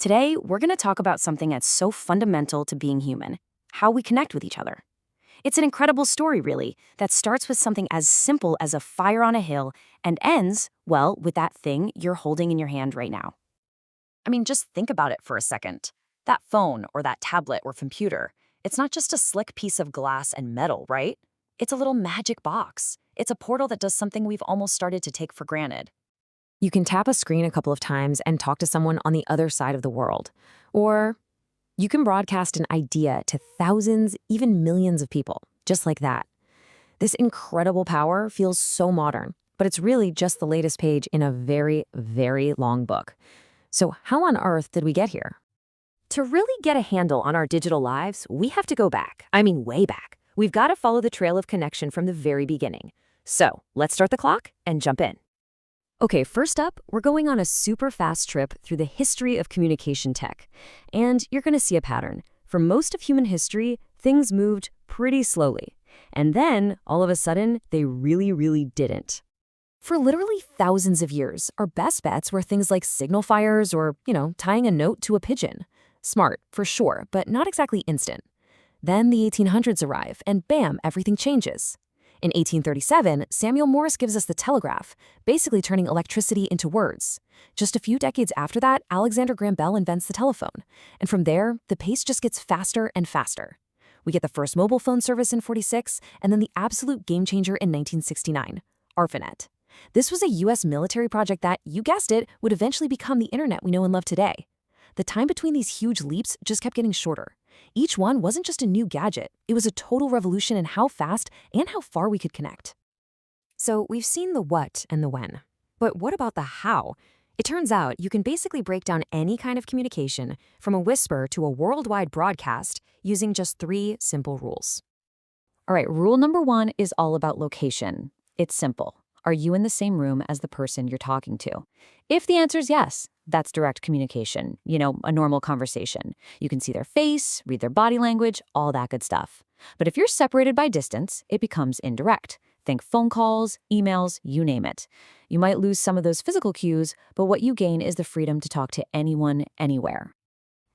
Today, we're going to talk about something that's so fundamental to being human: how we connect with each other. It's an incredible story, really, that starts with something as simple as a fire on a hill and ends, well, with that thing you're holding in your hand right now. I mean, just think about it for a second. That phone or that tablet or computer, it's not just a slick piece of glass and metal, right? It's a little magic box. It's a portal that does something we've almost started to take for granted. You can tap a screen a couple of times and talk to someone on the other side of the world. Or you can broadcast an idea to thousands, even millions of people, just like that. This incredible power feels so modern, but it's really just the latest page in a very, very long book. So how on earth did we get here? To really get a handle on our digital lives, we have to go back. I mean, way back. We've got to follow the trail of connection from the very beginning. So let's start the clock and jump in. Okay, first up, we're going on a super fast trip through the history of communication tech. And you're going to see a pattern. For most of human history, things moved pretty slowly. And then, all of a sudden, they really, really didn't. For literally thousands of years, our best bets were things like signal fires or, tying a note to a pigeon. Smart, for sure, but not exactly instant. Then the 1800s arrive, and bam, everything changes. In 1837, Samuel Morse gives us the telegraph, basically turning electricity into words. Just a few decades after that, Alexander Graham Bell invents the telephone. And from there, the pace just gets faster and faster. We get the first mobile phone service in 46, and then the absolute game changer in 1969, ARPANET. This was a US military project that, you guessed it, would eventually become the internet we know and love today. The time between these huge leaps just kept getting shorter. Each one wasn't just a new gadget, it was a total revolution in how fast and how far we could connect. So we've seen the what and the when. But what about the how? It turns out you can basically break down any kind of communication, from a whisper to a worldwide broadcast, using just 3 simple rules. All right, rule number 1 is all about location. It's simple. Are you in the same room as the person you're talking to? If the answer is yes, that's direct communication, a normal conversation. You can see their face, read their body language, all that good stuff. But if you're separated by distance, it becomes indirect. Think phone calls, emails, you name it. You might lose some of those physical cues, but what you gain is the freedom to talk to anyone, anywhere.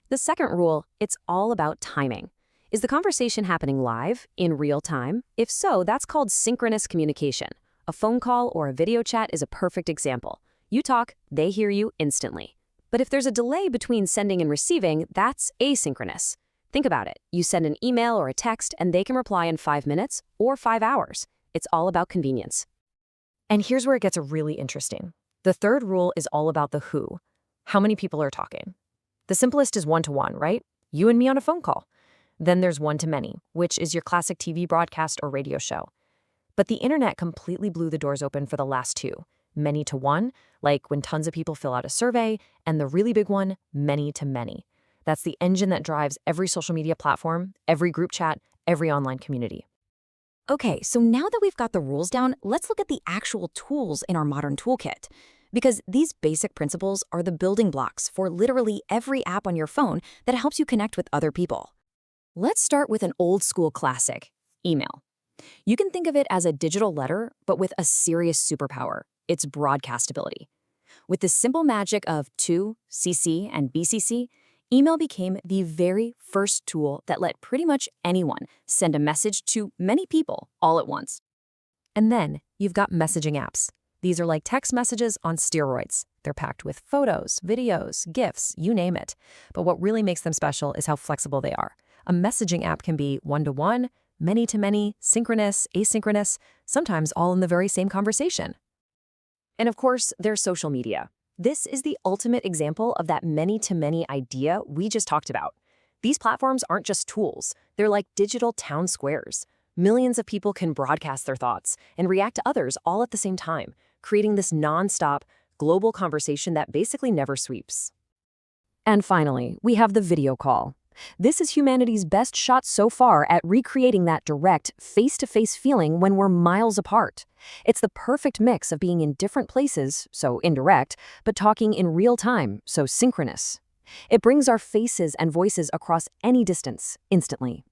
The second rule, it's all about timing. Is the conversation happening live, in real time? If so, that's called synchronous communication. A phone call or a video chat is a perfect example. You talk, they hear you instantly. But if there's a delay between sending and receiving, that's asynchronous. Think about it. You send an email or a text, and they can reply in 5 minutes or 5 hours. It's all about convenience. And here's where it gets really interesting. The third rule is all about the who. How many people are talking? The simplest is one-to-one, right? You and me on a phone call. Then there's one-to-many, which is your classic TV broadcast or radio show. But the internet completely blew the doors open for the last 2. Many to one, like when tons of people fill out a survey, and the really big one, many to many. That's the engine that drives every social media platform, every group chat, every online community. Okay, so now that we've got the rules down, let's look at the actual tools in our modern toolkit. Because these basic principles are the building blocks for literally every app on your phone that helps you connect with other people. Let's start with an old school classic, email. You can think of it as a digital letter, but with a serious superpower: its broadcastability. With the simple magic of to, CC, and BCC, email became the very first tool that let pretty much anyone send a message to many people all at once. And then you've got messaging apps. These are like text messages on steroids. They're packed with photos, videos, GIFs, you name it. But what really makes them special is how flexible they are. A messaging app can be one-to-one, many-to-many, synchronous, asynchronous, sometimes all in the very same conversation. And of course, there's social media. This is the ultimate example of that many-to-many idea we just talked about. These platforms aren't just tools. They're like digital town squares. Millions of people can broadcast their thoughts and react to others all at the same time, creating this non-stop, global conversation that basically never sweeps. And finally, we have the video call. This is humanity's best shot so far at recreating that direct, face-to-face feeling when we're miles apart. It's the perfect mix of being in different places, so indirect, but talking in real time, so synchronous. It brings our faces and voices across any distance, instantly.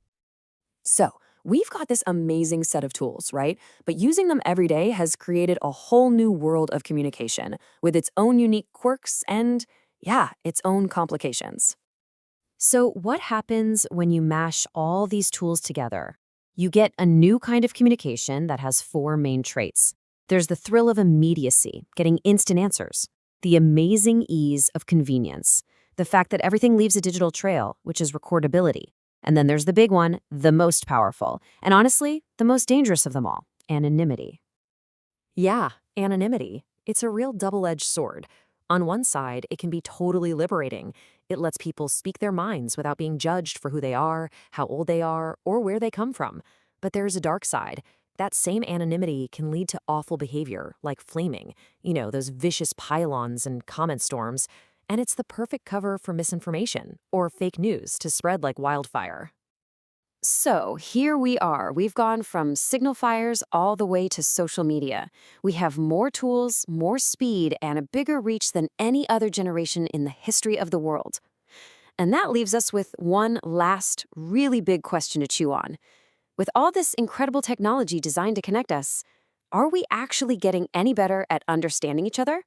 So, we've got this amazing set of tools, right? But using them every day has created a whole new world of communication with its own unique quirks and, Yeah, its own complications. So, what happens when you mash all these tools together? You get a new kind of communication that has four main traits. There's the thrill of immediacy, getting instant answers, the amazing ease of convenience, the fact that everything leaves a digital trail, which is recordability. And then there's the big one, the most powerful, and honestly, the most dangerous of them all, anonymity. Yeah, anonymity. It's a real double-edged sword. On one side, it can be totally liberating. It lets people speak their minds without being judged for who they are, how old they are, or where they come from. But there's a dark side. That same anonymity can lead to awful behavior, like flaming, those vicious pylons and comment storms. And it's the perfect cover for misinformation or fake news to spread like wildfire. So here we are. We've gone from signal fires all the way to social media. We have more tools, more speed, and a bigger reach than any other generation in the history of the world. And that leaves us with one last, really big question to chew on. With all this incredible technology designed to connect us, are we actually getting any better at understanding each other?